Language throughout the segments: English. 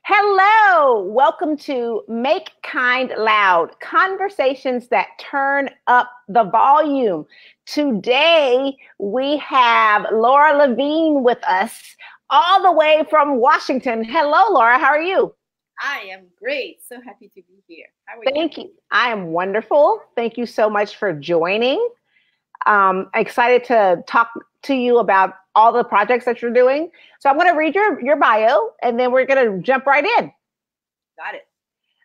Hello, welcome to Make Kind Loud, conversations that turn up the volume. Today, we have Laura Lavigne with us all the way from Washington. Hello, Laura, how are you? I am great. So happy to be here. How are you? Thank you. I am wonderful. Thank you so much for joining. Excited to talk to you about all the projects that you're doing. So I'm going to read your bio and then we're going to jump right in. Got it.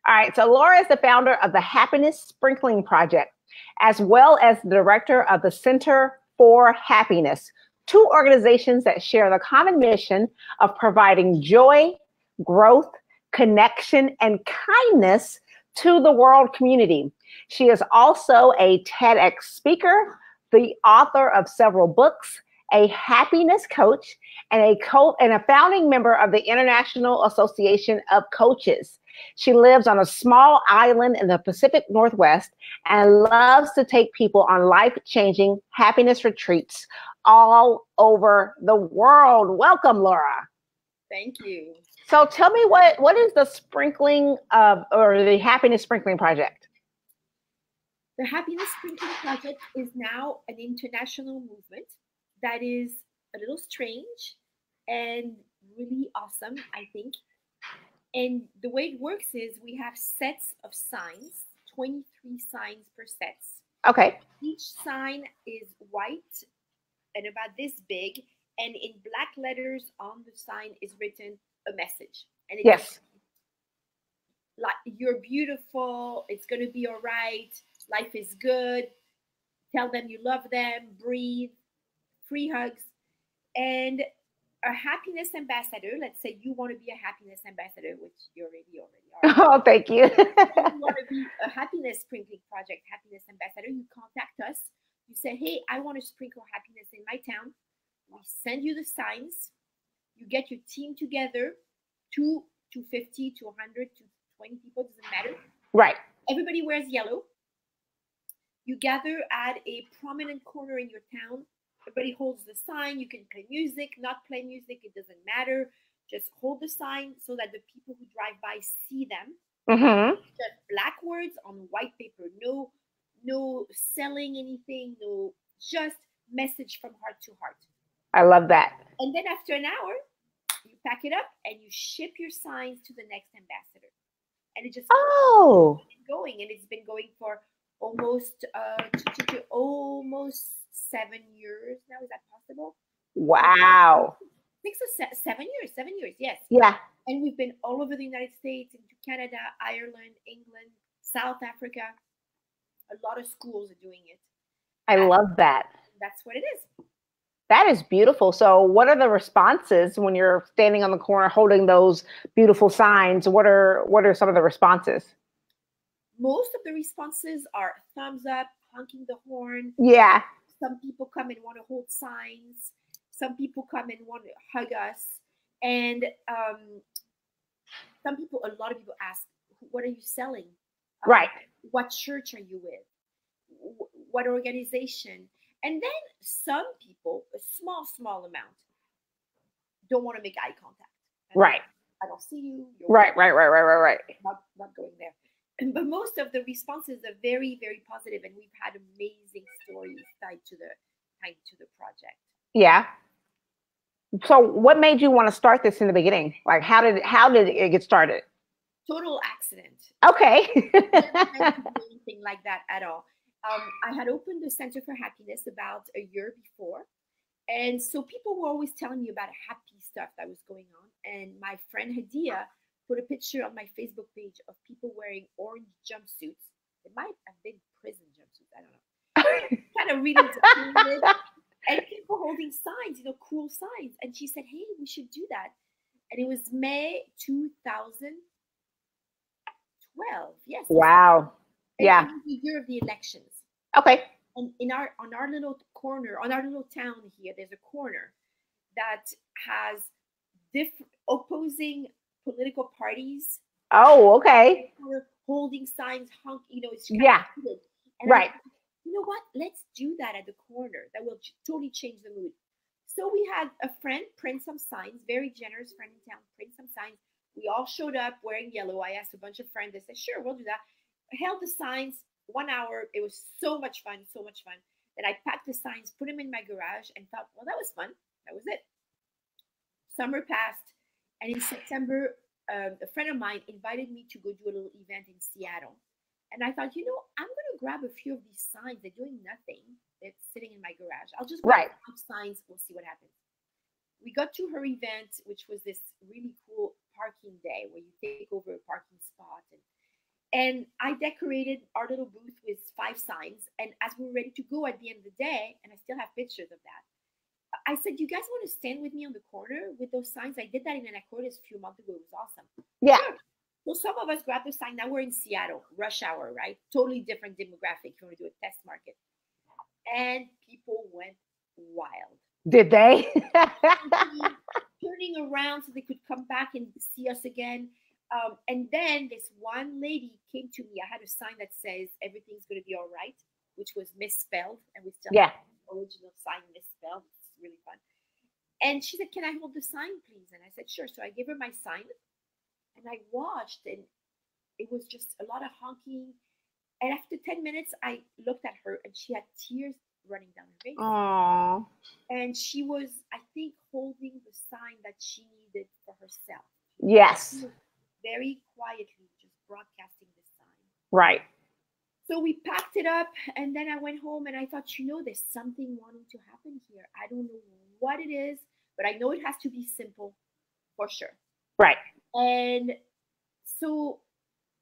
All right, so Laura is the founder of the Happiness Sprinkling Project, as well as the director of the Center for Happiness, two organizations that share the common mission of providing joy, growth, connection, and kindness to the world community. She is also a TEDx speaker, the author of several books, a happiness coach, and a founding member of the International Association of Coaches. She lives on a small island in the Pacific Northwest and loves to take people on life-changing happiness retreats all over the world. Welcome, Laura. Thank you. So tell me what is the sprinkling of, or the Happiness Sprinkling Project? The Happiness Sprinkling Project is now an international movement that is a little strange and really awesome, I think. And the way it works is we have sets of signs, 23 signs per sets. Okay. Each sign is white and about this big, and in black letters on the sign is written a message. And yes. Like, you're beautiful, it's going to be all right, life is good, tell them you love them, breathe, free hugs. And a happiness ambassador, let's say you want to be a happiness ambassador, which you already are. Oh, thank you. You want to be a happiness sprinkling project, happiness ambassador, you contact us. You say, hey, I want to sprinkle happiness in my town. We send you the signs. You get your team together, 250, 200, 220 people, doesn't matter. Right. Everybody wears yellow. You gather at a prominent corner in your town. Everybody holds the sign. You can play music, not play music. It doesn't matter. Just hold the sign so that the people who drive by see them. Mm-hmm. Just black words on white paper. No selling anything. No, just message from heart to heart. I love that. And then after an hour, you pack it up and you ship your signs to the next ambassador. And it just keeps going. And it's been going for almost 7 years now. Is that possible? Wow. 7 years. 7 years, yes. Yeah. And we've been all over the United States, into Canada, Ireland, England, South Africa. A lot of schools are doing it. I love that. That's what it is. That is beautiful. So what are the responses when you're standing on the corner holding those beautiful signs? What are some of the responses? Most of the responses are thumbs up, honking the horn. Yeah. Some people come and want to hold signs. Some people come and want to hug us. And a lot of people ask, what are you selling? Right. What church are you with? What organization? And then some people, a small amount, don't want to make eye contact. Right. I don't see you. Right. Not going there. But most of the responses are very, very positive, and we've had amazing stories tied to the project. Yeah. So what made you want to start this in the beginning? Like, how did it get started? Total accident. Okay. Anything like that at all. I had opened the Center for Happiness about a year before. And so people were always telling me about happy stuff that was going on. And my friend Hadia put a picture on my Facebook page of people wearing orange jumpsuits. It might have been prison jumpsuits. I don't know. Kind of really disappointed. And people holding signs, cool signs. And she said, hey, we should do that. And it was May 2012. Yes. Wow. Yeah. It was the year of the elections. Okay. And on our little corner, on our little town here, there's a corner that has different opposing political parties. Oh, okay. Holding signs, it's yeah. And right. You know what? Let's do that at the corner. That will totally change the mood. So we had a friend print some signs, very generous friend in town, print some signs. We all showed up wearing yellow. I asked a bunch of friends. They said, sure, we'll do that. I held the signs 1 hour. It was so much fun, so much fun. Then I packed the signs, put them in my garage, and thought, well, that was fun. That was it. Summer passed, and in September, a friend of mine invited me to go do a little event in Seattle. And I thought, I'm going to grab a few of these signs. They're doing nothing. They're sitting in my garage. I'll just grab 5 signs. We'll see what happens. We got to her event, which was this really cool parking day where you take over a parking spot. And I decorated our little booth with 5 signs. And as we were ready to go at the end of the day, and I still have pictures of that, I said, you guys want to stand with me on the corner with those signs? I did that in Anacortes a few months ago. It was awesome. Yeah. Sure. So some of us grabbed the sign. Now we're in Seattle, rush hour, right? Totally different demographic. You want to do a test market. And people went wild. Did they? Turning around so they could come back and see us again. And then this one lady came to me. I had a sign that says, everything's going to be all right, which was misspelled. And we still have the original sign misspelled. It's really fun. And she said, can I hold the sign, please? And I said, sure. So I gave her my sign. And I watched, and it was just a lot of honking. And after 10 minutes, I looked at her, and she had tears running down her face. Aww. And she was, I think, holding the sign that she needed for herself. Yes. She was very quietly just broadcasting this sign. Right. So we packed it up, and then I went home, and I thought, there's something wanting to happen here. I don't know what it is, but I know it has to be simple for sure. Right. And so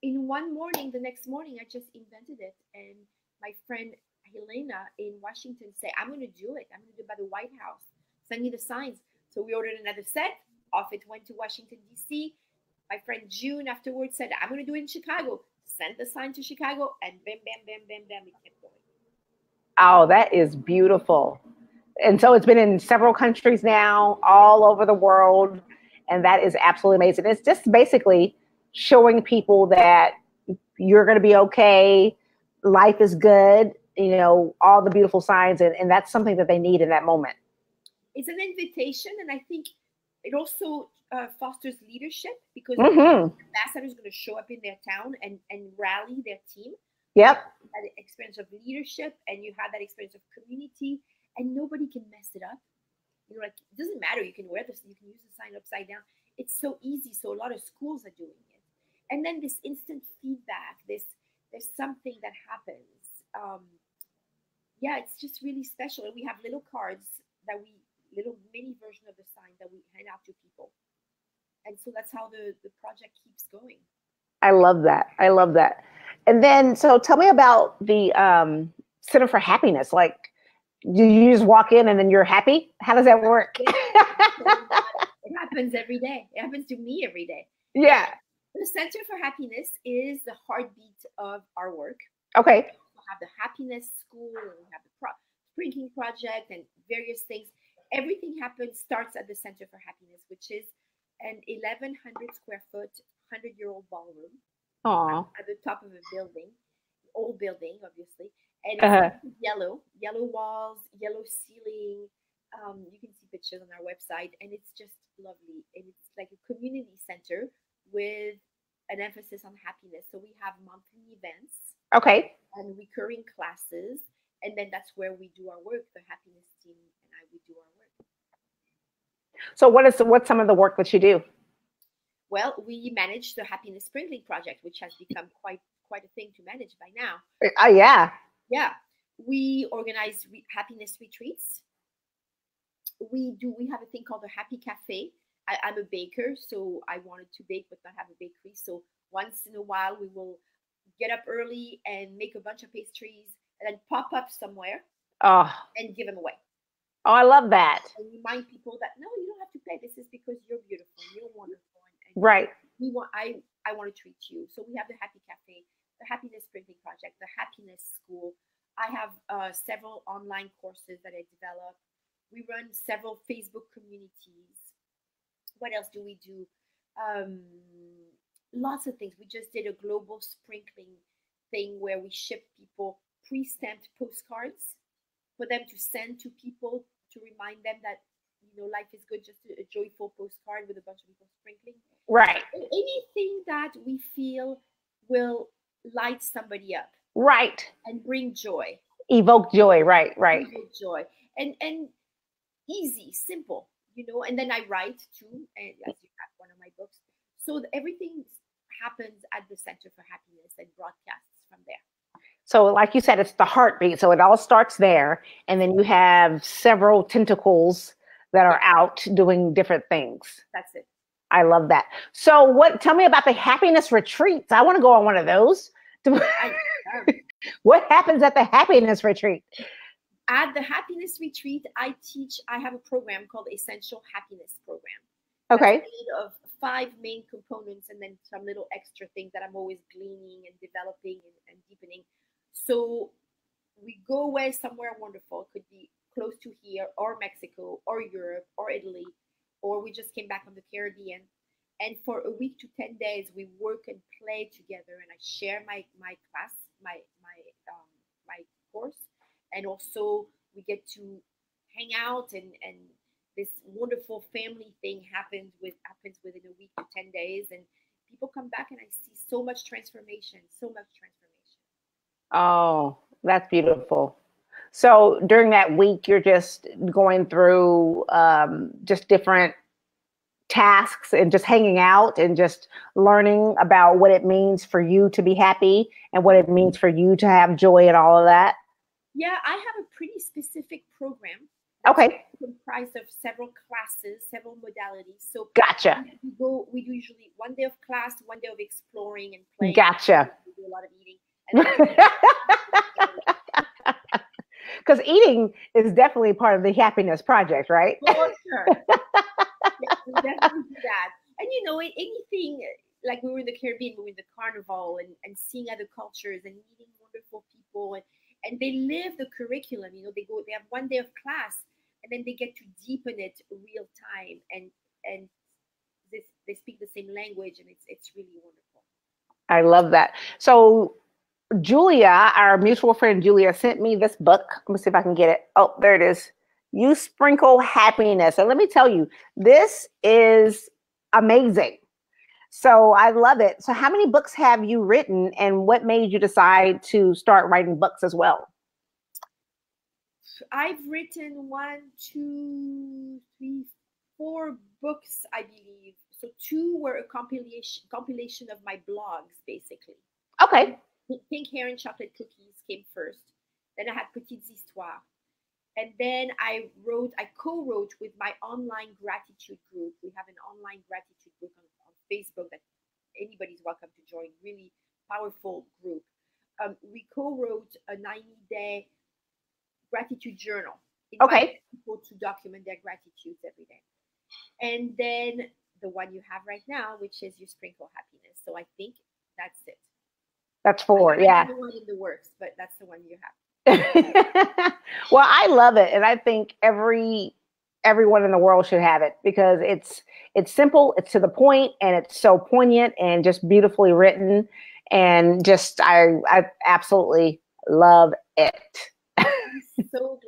in one morning, the next morning, I just invented it. And my friend Helena in Washington said, I'm going to do it. I'm going to do it by the White House. Send me the signs. So we ordered another set. Off it went to Washington, D.C. My friend June afterwards said, I'm going to do it in Chicago. Sent the sign to Chicago, and bam, bam, bam, bam, bam, it kept going. Oh, that is beautiful. And so it's been in several countries now, all over the world. And that is absolutely amazing. It's just basically showing people that you're going to be okay. Life is good, all the beautiful signs. And that's something that they need in that moment. It's an invitation. And I think it also fosters leadership because Mm-hmm. the ambassador is going to show up in their town and rally their team. Yep. That experience of leadership, and you have that experience of community, and nobody can mess it up. It doesn't matter. You can wear this, you can use the sign upside down. It's so easy. So a lot of schools are doing it. And then this instant feedback, there's something that happens. It's just really special. And we have little cards little mini version of the sign that we hand out to people. And so that's how the project keeps going. I love that. And then, so tell me about the Center for Happiness. Like, do you just walk in and then you're happy? How does that work? It happens every day. It happens to me every day. Yeah. The Center for Happiness is the heartbeat of our work. Okay. We have the Happiness School, and we have the Sprinkling Project, and various things. Everything starts at the Center for Happiness, which is an 1,100 square foot, 100-year-old ballroom. Aww. At the top of a building, old building, obviously. And it's yellow walls, yellow ceiling. You can see pictures on our website, and it's just lovely. And it's like a community center with an emphasis on happiness. So we have monthly events. Okay. And recurring classes. And then that's where we do our work. The happiness team and I, we do our work. So what's some of the work that you do? Well, we manage the Happiness Sprinkling Project, which has become quite a thing to manage by now. Yeah. Yeah. We organize happiness retreats. We have a thing called the Happy Cafe. I'm a baker, so I wanted to bake but not have a bakery. So once in a while, we will get up early and make a bunch of pastries and then pop up somewhere and give them away. Oh, I love that. And remind people that, no, you don't have to pay. This is because you're beautiful. You're wonderful. And right. I want to treat you. So we have the Happy Cafe, the Happiness Sprinkling Project, the Happiness School. I have several online courses that I develop. We run several Facebook communities. What else do we do? Lots of things. We just did a global sprinkling thing where we ship people pre-stamped postcards for them to send to people to remind them that life is good. Just a joyful postcard with a bunch of people sprinkling. Right. anything that we feel will light somebody up Right. and bring joy. Evoke joy. Right. Right. Evoke joy. And easy, simple, and then I write too, and as you have one of my books. So everything happens at the Center for Happiness and broadcasts from there. So like you said, it's the heartbeat. So it all starts there. And then you have several tentacles that are out doing different things. That's it. I love that. So tell me about the happiness retreats. I want to go on one of those. What happens at the happiness retreat? At the happiness retreat, I have a program called Essential Happiness Program. Okay. It's made of 5 main components and then some little extra things that I'm always gleaning and developing and deepening. So we go away somewhere wonderful. It could be close to here or Mexico or Europe or Italy, or we just came back from the Caribbean. And for a week to 10 days, we work and play together, and I share my class, my course. And also we get to hang out, and this wonderful family thing happens within a week to 10 days. And people come back and I see so much transformation. Oh, that's beautiful. So during that week, you're just going through just different tasks and just hanging out and just learning about what it means for you to be happy and what it means for you to have joy and all of that. Yeah, I have a pretty specific program. Okay. Comprised of several classes, several modalities. So gotcha. We do usually 1 day of class, 1 day of exploring and playing. Gotcha. We do a lot of eating. Because eating is definitely part of the happiness project, right? For sure. Yeah, we definitely do that. And anything, like we were in the Caribbean, we were in the carnival and seeing other cultures and meeting wonderful people, and they live the curriculum. They have 1 day of class, and then they get to deepen it real time, and they speak the same language, and it's really wonderful. I love that. So Julia, our mutual friend Julia, sent me this book. Let me see if I can get it. Oh, there it is. You Sprinkle Happiness. And let me tell you, this is amazing. So I love it. So how many books have you written, and what made you decide to start writing books as well? I've written 4 books, I believe. So 2 were a compilation of my blogs, basically. Okay. Pink Hair and Chocolate Cookies came first. Then I had Petites Histoires. And then I co-wrote with my online gratitude group. We have an online gratitude group on Facebook that anybody's welcome to join. Really powerful group. We co-wrote a 90-day gratitude journal. Okay. People to document their gratitudes every day. And then the one you have right now, which is You Sprinkle Happiness. So I think that's it. That's 4, yeah. I have one in the works, but that's the one you have. Well, I love it, and I think everyone in the world should have it, because it's simple, it's to the point, and it's so poignant and just beautifully written, and just I absolutely love it. I'm so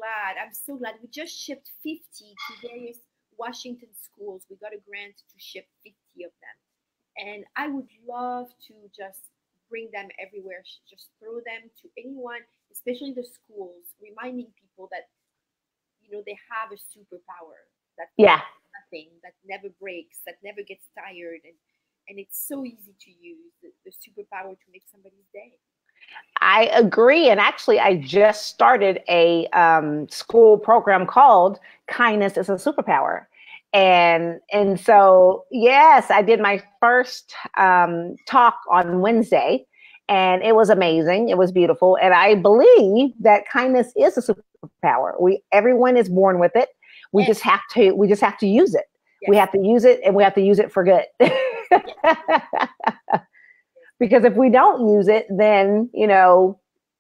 glad. We just shipped 50 to various Washington schools. We got a grant to ship 50 of them, and I would love to just bring them everywhere. Just throw them to anyone, especially the schools, reminding people that they have a superpower that nothing, that never breaks, that never gets tired, and it's so easy to use, the superpower to make somebody's day. I agree. And actually, I just started a school program called Kindness is a Superpower. And so, yes, I did my first talk on Wednesday, and it was amazing. It was beautiful. And I believe that kindness is a superpower. Everyone is born with it. We just have to use it. Yes. We have to use it, and we have to use it for good. Because if we don't use it, then,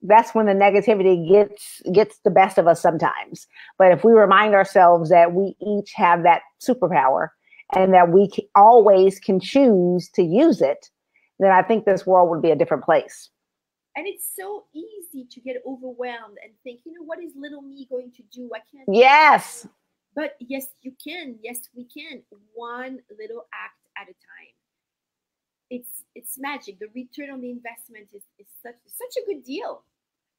that's when the negativity gets the best of us sometimes. But if we remind ourselves that we each have that superpower and that we always can choose to use it, then I think this world would be a different place. And it's so easy to get overwhelmed and think, what is little me going to do? I can't. Yes. But yes, you can. Yes, we can. One little act at a time. it's magic. The return on the investment is such a good deal,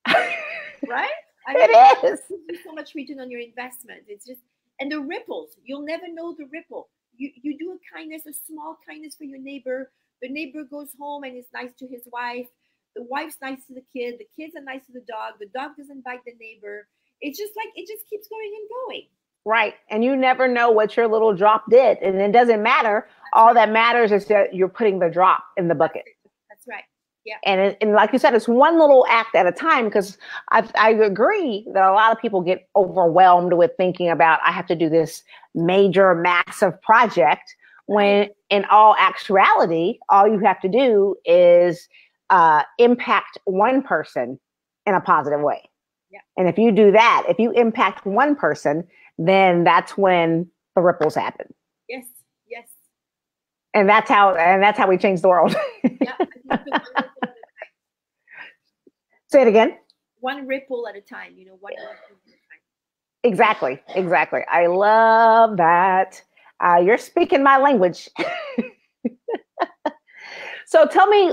right? I mean, It is. gives you so much return on your investment. It's just, and the ripples, you'll never know the ripple. You do a kindness, a small kindness for your neighbor. The neighbor goes home and is nice to his wife. The wife's nice to the kids are nice to the dog doesn't bite the neighbor. It's just like it just keeps going and going. Right. And you never know what your little drop did. And it doesn't matter. That's All right. that matters is that you're putting the drop in the bucket. That's right. Yeah. And like you said, it's one little act at a time, because I agree that a lot of people get overwhelmed with thinking about, I have to do this major, massive project, when in all actuality, all you have to do is impact one person in a positive way. Yeah. And if you do that, if you impact one person, then that's when the ripples happen. Yes. Yes. And that's how we change the world. Yeah. Say it again. One ripple at a time, you know, one ripple at a time. Exactly. Exactly. I love that. You're speaking my language. So tell me,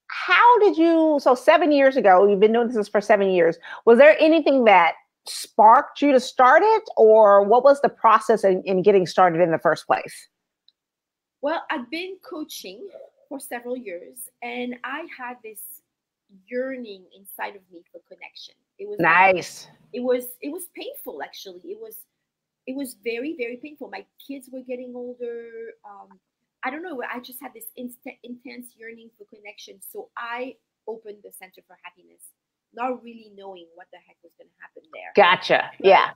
how did you, so 7 years ago, you've been doing this for 7 years. Was there anything that sparked you to start it, or what was the process in getting started in the first place? Well, I've been coaching for several years, and I had this yearning inside of me for connection. It was nice. It was painful, actually. It was very, very painful. My kids were getting older. I don't know. I just had this intense yearning for connection. So I opened the Center for Happiness, not really knowing what the heck was going to happen there. Gotcha. But yeah.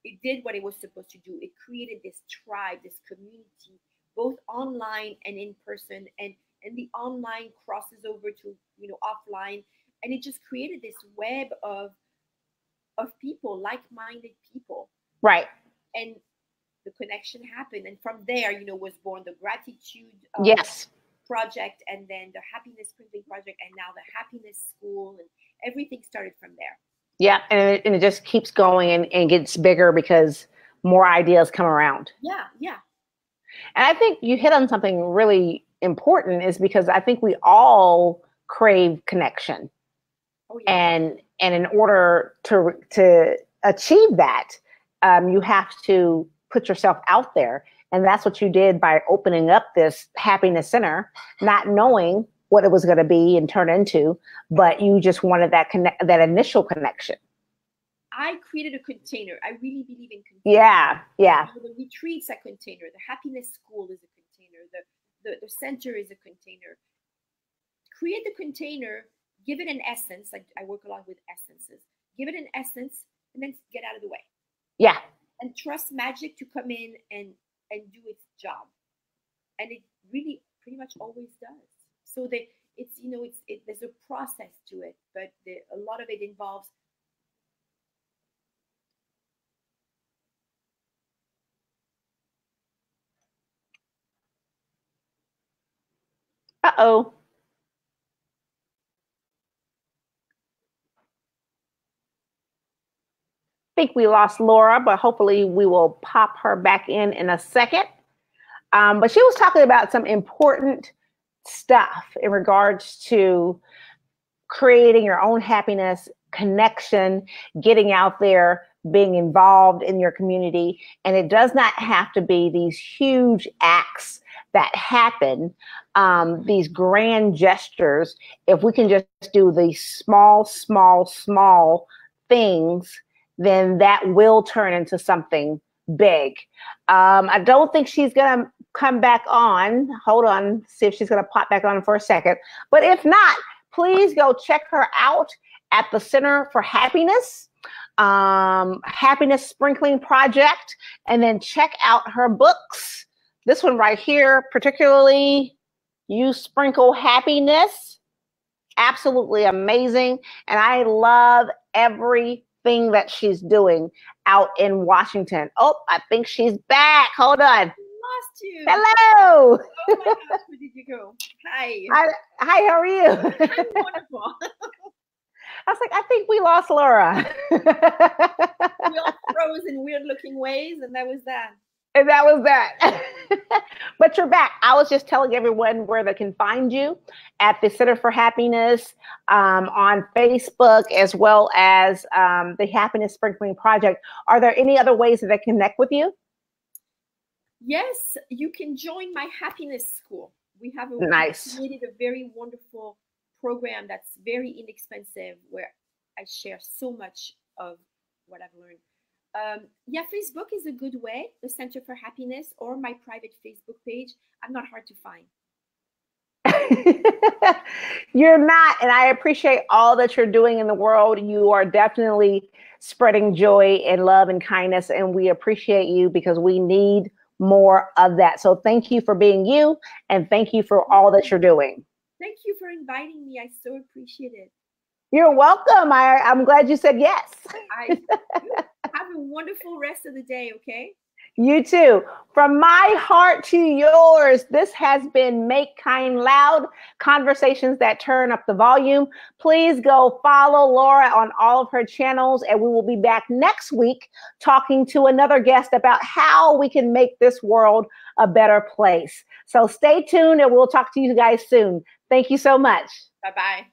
It did what it was supposed to do. It created this tribe, this community, both online and in person, and the online crosses over to, you know, offline, and it just created this web of people, like-minded people. Right. And the connection happened, and from there, you know, was born the gratitude yes. project, and then the happiness printing project, and now the happiness school, and everything started from there. Yeah, and it just keeps going and gets bigger because more ideas come around. Yeah, yeah. And I think you hit on something really important, is because I think we all crave connection. Oh, yeah. And in order to achieve that, you have to put yourself out there. And that's what you did by opening up this happiness center, not knowing what it was going to be and turn into, but you just wanted that initial connection. I created a container. I really believe in containers. Yeah, yeah. You know, the retreat's a container. The happiness school is a container. The center is a container. Create the container, give it an essence. Like I work a lot with essences. Give it an essence, and then get out of the way. Yeah. And trust magic to come in and do its job. And it really pretty much always does. So it's, you know, there's a process to it, but a lot of it involves Uh-oh. I think we lost Laura, but hopefully we will pop her back in a second. But she was talking about some important stuff in regards to creating your own happiness, connection, getting out there, being involved in your community. And it does not have to be these huge acts that happen, these grand gestures. If we can just do these small, small, small things, then that will turn into something big. I don't think she's going to come back on. Hold on, see if she's going to pop back on for a second. But if not, please go check her out at the Center for Happiness, Happiness Sprinkling Project, and then check out her books. This one right here, particularly, You Sprinkle Happiness. Absolutely amazing. And I love everything that she's doing out in Washington. Oh, I think she's back. Hold on. Lost you. Hello. Oh my gosh, where did you go? Hi. Hi, how are you? I'm wonderful. I was like, I think we lost Laura. We all froze in weird looking ways, and that was that. And that was that. But you're back. I was just telling everyone where they can find you at the Center for Happiness, on Facebook, as well as the Happiness Sprinkling Project. Are there any other ways that they connect with you? Yes, you can join my happiness school. We have created a very wonderful program that's very inexpensive, where I share so much of what I've learned. Yeah, Facebook is a good way, the Center for Happiness, or my private Facebook page. I'm not hard to find. You're not, and I appreciate all that you're doing in the world. You are definitely spreading joy and love and kindness, and we appreciate you because we need more of that. So thank you for being you, and thank you for all that you're doing. Thank you for inviting me. I so appreciate it. You're welcome. I'm glad you said yes. Have a wonderful rest of the day, okay? You too. From my heart to yours, this has been Make Kind Loud, conversations that turn up the volume. Please go follow Laura on all of her channels, and we will be back next week talking to another guest about how we can make this world a better place. So stay tuned, and we'll talk to you guys soon. Thank you so much. Bye-bye.